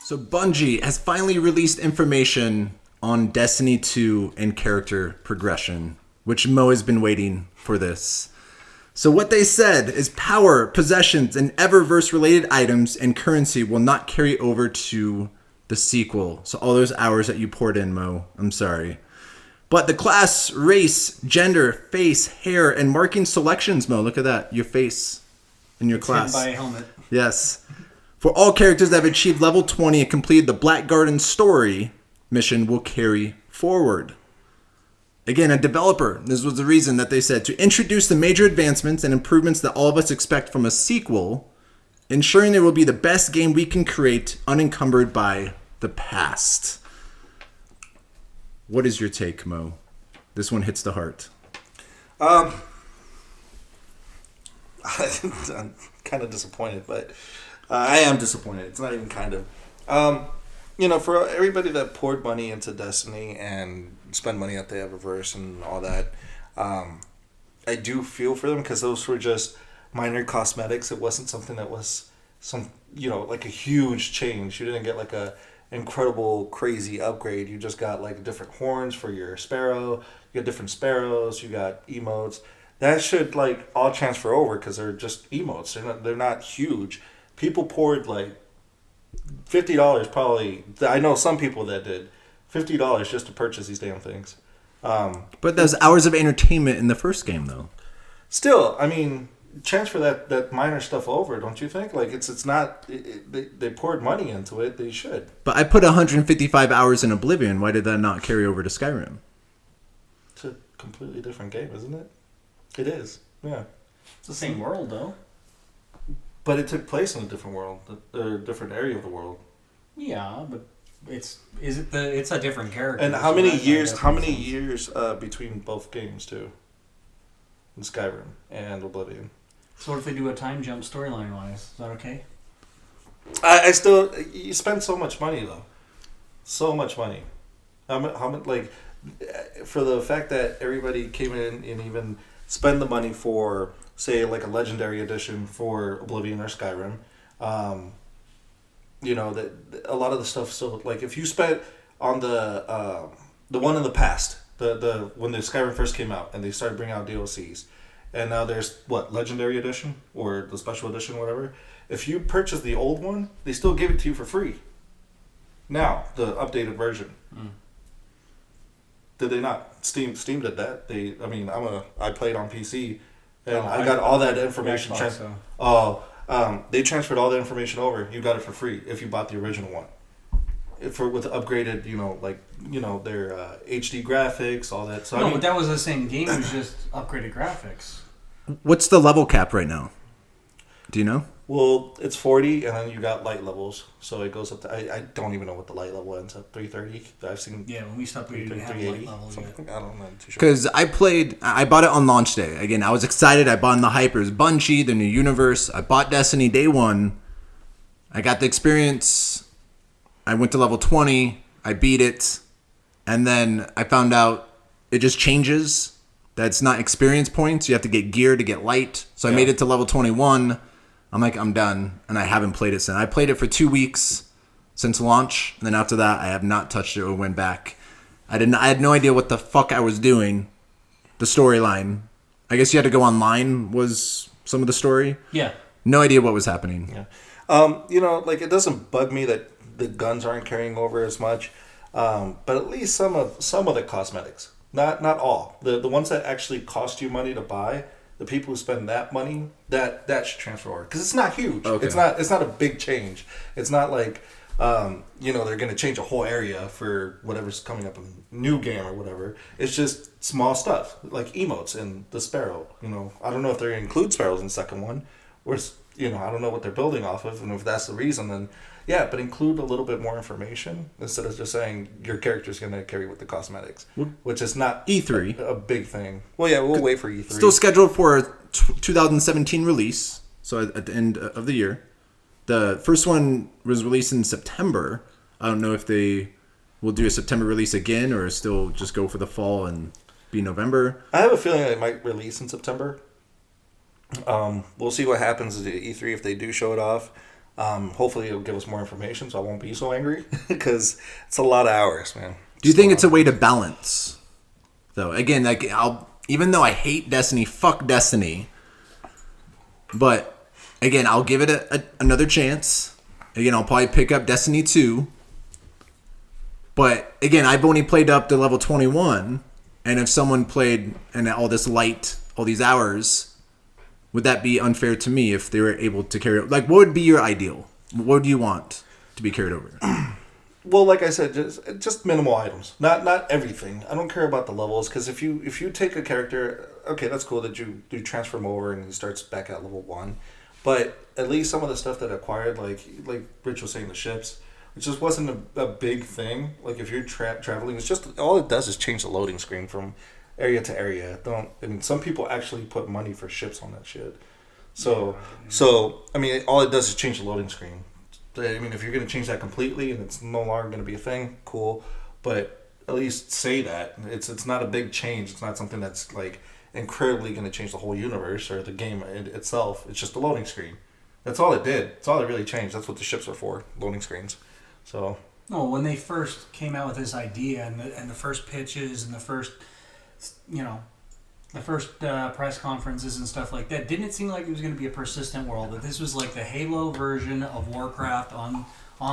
So Bungie has finally released information on Destiny 2 and character progression, which Mo has been waiting for this. So what they said is power, possessions, and Eververse related items and currency will not carry over to the sequel. So all those hours that you poured in, Mo, I'm sorry. But the class, race, gender, face, hair, and marking selections, Mo, look at that, your face in your class. Hidden by a helmet. Yes. For all characters that have achieved level 20 and completed the Black Garden story mission will carry forward. Again, a developer, this was the reason that they said, to introduce the major advancements and improvements that all of us expect from a sequel, ensuring it will be the best game we can create unencumbered by the past. What is your take, Mo? This one hits the heart. I'm kind of disappointed, but I am disappointed. It's not even kind of. For everybody that poured money into Destiny and spent money at the Eververse and all that, I do feel for them because those were just minor cosmetics. It wasn't something that was like a huge change. You didn't get like a incredible, crazy upgrade. You just got like different horns for your sparrow. You got different sparrows. You got emotes. That should like all transfer over because they're just emotes. They're not huge. People poured like $50 probably. I know some people that did $50 just to purchase these damn things. But there's hours of entertainment in the first game, though. Still, I mean, transfer that minor stuff over, don't you think? Like it's not. They poured money into it. They should. But I put 155 hours in Oblivion. Why did that not carry over to Skyrim? It's a completely different game, isn't it? It is. Yeah. It's the same world, though. But it took place in a different world, a different area of the world. Yeah, but it's a different character. And how many years? How many years between both games too? In Skyrim and Oblivion. So what if they do a time jump storyline wise? Is that okay? I still you spend so much money though, so much money. How much like for the fact that everybody came in and even spend the money for say like a legendary edition for Oblivion or Skyrim. That a lot of the stuff. So like if you spent on the one in the past, the when the Skyrim first came out and they started bringing out DLCs, and now there's what legendary edition or the special edition, whatever. If you purchase the old one, they still give it to you for free. Now the updated version. Did they not? Steam did that. I played on PC, and I got all that information. They transferred all the information over. You got it for free if you bought the original one. With upgraded, their HD graphics, all that. So but that was the same game. It was just upgraded graphics. What's the level cap right now? Do you know? Well, it's 40, and then you got light levels, so it goes up to. I don't even know what the light level ends up. 330. I've seen. Yeah, when we stopped, we didn't have light levels yet. I don't know. I'm too sure. Because I bought it on launch day. Again, I was excited. I bought in the hype. It was Bungie, the new universe. I bought Destiny day one. I got the experience. I went to level 20. I beat it. And then I found out it just changes. That's not experience points. You have to get gear to get light. So I made it to level 21. I'm like, I'm done. And I haven't played it since. I played it for 2 weeks since launch. And then after that, I have not touched it or went back. I had no idea what the fuck I was doing. The storyline. I guess you had to go online was some of the story. Yeah. No idea what was happening. Yeah. It doesn't bug me that the guns aren't carrying over as much. But at least some of the cosmetics. Not all. The ones that actually cost you money to buy, the people who spend that money, that should transfer over. Because it's not huge. Okay. It's not a big change. It's not like they're going to change a whole area for whatever's coming up in a new game or whatever. It's just small stuff like emotes and the sparrow. I don't know if they're going to include sparrows in the second one. Or I don't know what they're building off of, and if that's the reason, then yeah, but include a little bit more information instead of just saying your character's going to carry with the cosmetics, which is not E3 a big thing. Well, yeah, we'll wait for E3. Still scheduled for a 2017 release, so at the end of the year. The first one was released in September. I don't know if they will do a September release again or still just go for the fall and be November. I have a feeling they might release in September. We'll see what happens at E3 if they do show it off. Hopefully it'll give us more information, so I won't be so angry because it's a lot of hours, man. Do you think it's a way to balance, though? Again, like even though I hate Destiny, fuck Destiny. But again, I'll give it another chance. Again, I'll probably pick up Destiny 2. But again, I've only played up to level 21, and if someone played and all these hours, would that be unfair to me if they were able to carry? Like, what would be your ideal? What do you want to be carried over? Well, like I said, just minimal items, not everything. I don't care about the levels because if you take a character, okay, that's cool that you transfer him over and he starts back at level 1, but at least some of the stuff that acquired, like Rich was saying, the ships, it just wasn't a big thing. Like if you're traveling, it's just all it does is change the loading screen from area to area. Some people actually put money for ships on that shit. So I mean, all it does is change the loading screen. I mean, if you're going to change that completely and it's no longer going to be a thing, cool. But at least say that it's not a big change. It's not something that's like incredibly going to change the whole universe or the game itself. It's just a loading screen. That's all it did. That's all it really changed. That's what the ships are for, loading screens. So. No, when they first came out with this idea and the first pitches and the first, press conferences and stuff like that, didn't it seem like it was going to be a persistent world? That this was like the Halo version of Warcraft on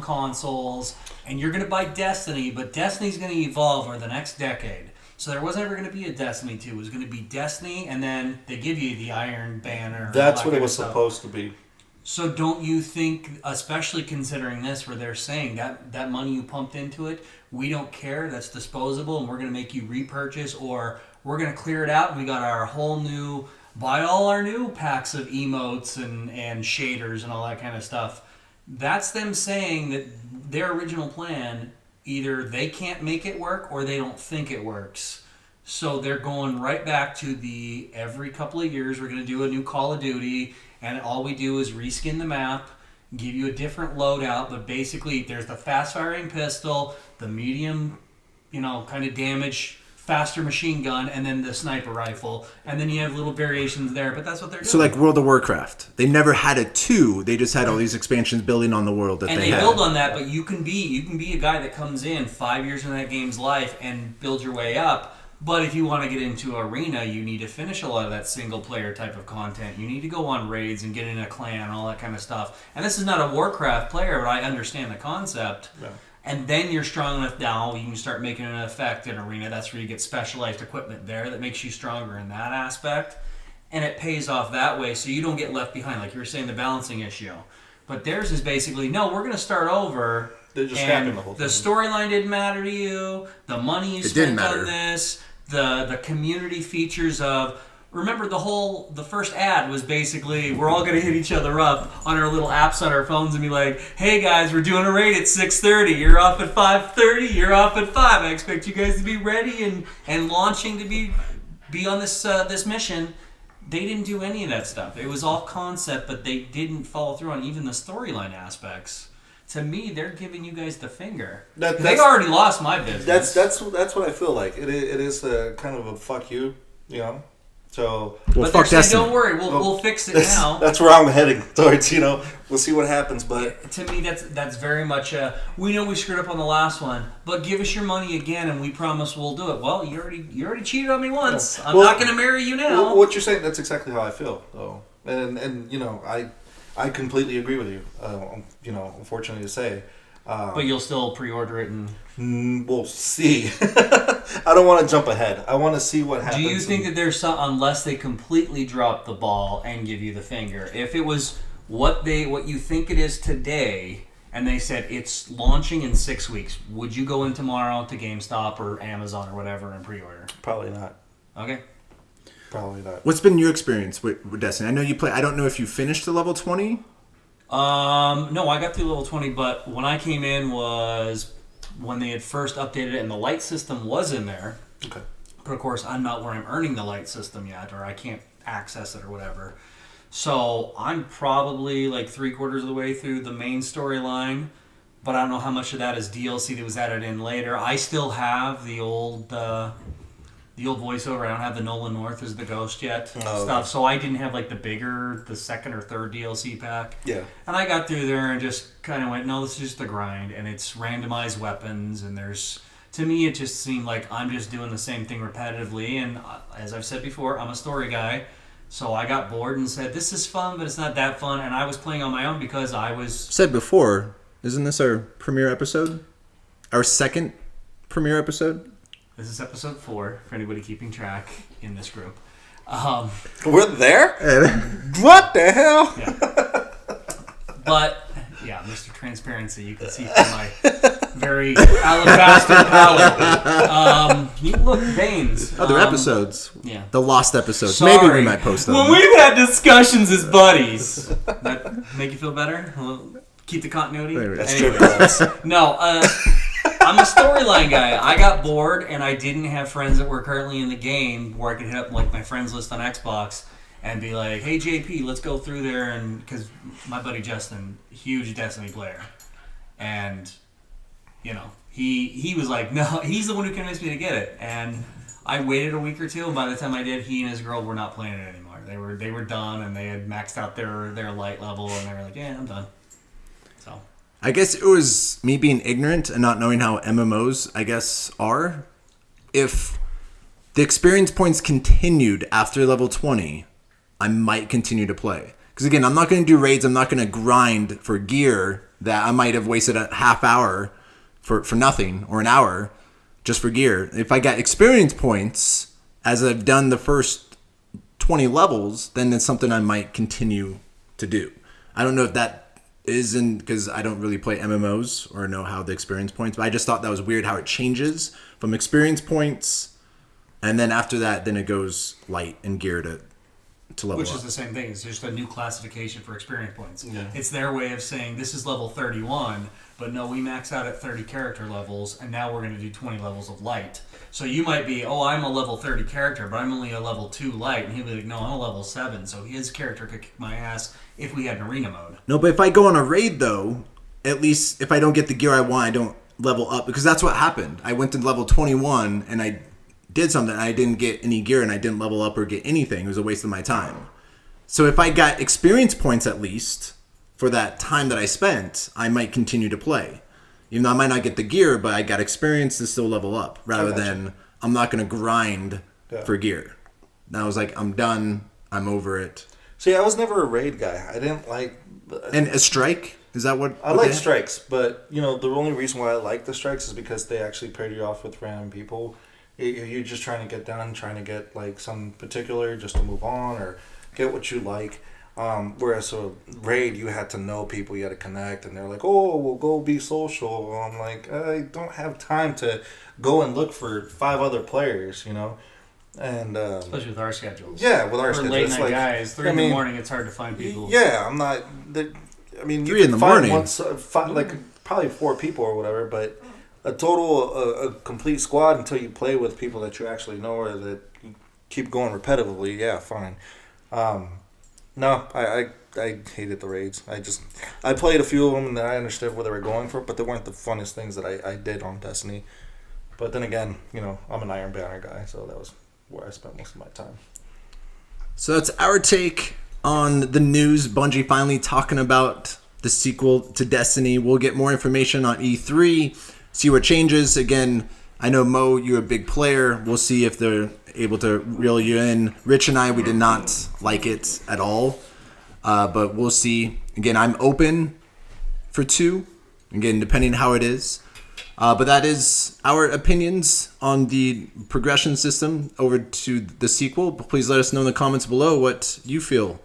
consoles, and you're going to buy Destiny, but Destiny's going to evolve over the next decade. So there wasn't ever going to be a Destiny 2. It was going to be Destiny, and then they give you the Iron Banner. That's what it was supposed to be. So don't you think, especially considering this, where they're saying that money you pumped into it, we don't care, that's disposable, and we're going to make you repurchase, or we're going to clear it out, and we got our whole new, buy all our new packs of emotes and shaders and all that kind of stuff. That's them saying that their original plan, either they can't make it work or they don't think it works. So they're going right back to the every couple of years we're going to do a new Call of Duty, and all we do is reskin the map, give you a different loadout, but basically there's the fast-firing pistol, the medium, kind of damage, faster machine gun, and then the sniper rifle, and then you have little variations there, but that's what they're doing. So like World of Warcraft, they never had a 2. They just had all these expansions building on the world that and they they had. build on that, but you can be a guy that comes in 5 years in that game's life and build your way up. But if you want to get into Arena, you need to finish a lot of that single-player type of content. You need to go on raids and get in a clan and all that kind of stuff. And this is not a Warcraft player, but I understand the concept. Yeah. And then you're strong enough now, you can start making an effect in Arena. That's where you get specialized equipment there that makes you stronger in that aspect. And it pays off that way, so you don't get left behind. Like you were saying, the balancing issue. But theirs is basically, no, we're going to start over. They're just and scrapping the whole thing. The storyline didn't matter to you. The money you spent on this. The community features of, remember the first ad was basically we're all gonna hit each other up on our little apps on our phones and be like, hey guys, we're doing a raid at 6:30, you're off at 5:30, you're off at 5, I expect you guys to be ready and launching to be on this mission. They didn't do any of that stuff. It was all concept, but they didn't follow through on even the storyline aspects. To me, they're giving you guys the finger. They already lost my business. That's what I feel like. It is a kind of a fuck you, So, but they're saying, don't worry, we'll fix it now. That's where I'm heading towards. We'll see what happens. But to me, that's very much we know we screwed up on the last one, but give us your money again, and we promise we'll do it. Well, you already cheated on me once. I'm not going to marry you now. Well, what you're saying, that's exactly how I feel, though. And I completely agree with you. Unfortunately to say. But you'll still pre-order it and... We'll see. I don't want to jump ahead. I want to see what happens. Do you think that there's some, unless they completely drop the ball and give you the finger, if it was what you think it is today, and they said it's launching in 6 weeks, would you go in tomorrow to GameStop or Amazon or whatever and pre-order? Probably not. Okay. Probably not. What's been your experience with Destiny? I know you play. I don't know if you finished the level 20. No, I got through level 20, but when I came in was when they had first updated it and the light system was in there. Okay. But of course, I'm not where I'm earning the light system yet, or I can't access it or whatever. So I'm probably like 3/4 of the way through the main storyline, but I don't know how much of that is DLC that was added in later. I still have the old the old voiceover. I don't have the Nolan North as the ghost yet Oh, stuff, okay. so I didn't have like the second or third DLC pack. Yeah. And I got through there and just kind of went, no, this is just the grind, and it's randomized weapons, and there's, to me, it just seemed like I'm just doing the same thing repetitively, and as I've said before, I'm a story guy, so I got bored and said, this is fun, but it's not that fun, and I was playing on my own because I was... Said before, isn't this our premiere episode? Our second premiere episode? This is episode 4, for anybody keeping track in this group. We're there? What the hell? Yeah. But, yeah, Mr. Transparency, you can see from my very alabaster palette. You look, veins. Other episodes. Yeah. The lost episodes. Sorry. Maybe we might post them. When we've had discussions as buddies. That make you feel better? Well, keep the continuity? There it is. Anyway. That's true. No, I'm a storyline guy. I got bored, and I didn't have friends that were currently in the game where I could hit up like my friends list on Xbox and be like, "Hey JP, let's go through there." And because my buddy Justin, huge Destiny player, and you know he was like, "No," he's the one who convinced me to get it. And I waited a week or two, and by the time I did, he and his girl were not playing it anymore. They were done, and they had maxed out their light level, and they were like, "Yeah, I'm done." So. I guess it was me being ignorant and not knowing how MMOs, I guess, are. If the experience points continued after level 20, I might continue to play. Because again, I'm not going to do raids. I'm not going to grind for gear that I might have wasted a half hour for nothing, or an hour just for gear. If I got experience points, as I've done the first 20 levels, then it's something I might continue to do. I don't know if that isn't, because I don't really play MMOs or know how the experience points, but I just thought that was weird how it changes from experience points, and then after that, then it goes light and gear to level Which up. is the same thing. It's just a new classification for experience points. Yeah. It's their way of saying this is level 31, but no, we max out at 30 character levels, and now we're going to do 20 levels of light. So you might be, oh, I'm a level 30 character, but I'm only a level 2 light. And he'll be like, no, I'm a level 7. So his character could kick my ass if we had an arena mode. No, but if I go on a raid, though, at least if I don't get the gear I want, I don't level up. Because that's what happened. I went to level 21, and I did something. I didn't get any gear, and I didn't level up or get anything. It was a waste of my time. So if I got experience points at least for that time that I spent, I might continue to play. Even though I might not get the gear, but I got experience to still level up. Rather than, I'm not going to grind for gear. And I was like, I'm done. I'm over it. See, I was never a raid guy. I didn't like... And a strike? Is that what? I like strikes, but you know the only reason why I like the strikes is because they actually paired you off with random people. You're just trying to get done, trying to get like some particular just to move on or get what you like. Whereas a raid, you had to know people, you had to connect, and they're like, "Oh, we'll go be social." I'm like, I don't have time to go and look for 5 other players, you know. And Especially with our schedules. yeah, with our For schedule, late it's night like, guys, 3 in the morning, it's hard to find people. Yeah, I'm not. I mean, you 3 in can the find morning. like probably 4 people or whatever, but a total, a complete squad until you play with people that you actually know or that you keep going repetitively. Yeah, fine. No, I hated the raids. I played a few of them and I understood where they were going for, but they weren't the funnest things that I did on Destiny. But then again, you know, I'm an Iron Banner guy, so that was where I spent most of my time. So that's our take on the news. Bungie finally talking about the sequel to Destiny. We'll get more information on E3, see what changes. Again, I know, Mo, you're a big player. We'll see if they're able to reel you in. Rich and I, we did not like it at all. But we'll see. Again, I'm open for 2. Again, depending how it is. But that is our opinions on the progression system over to the sequel. Please let us know in the comments below what you feel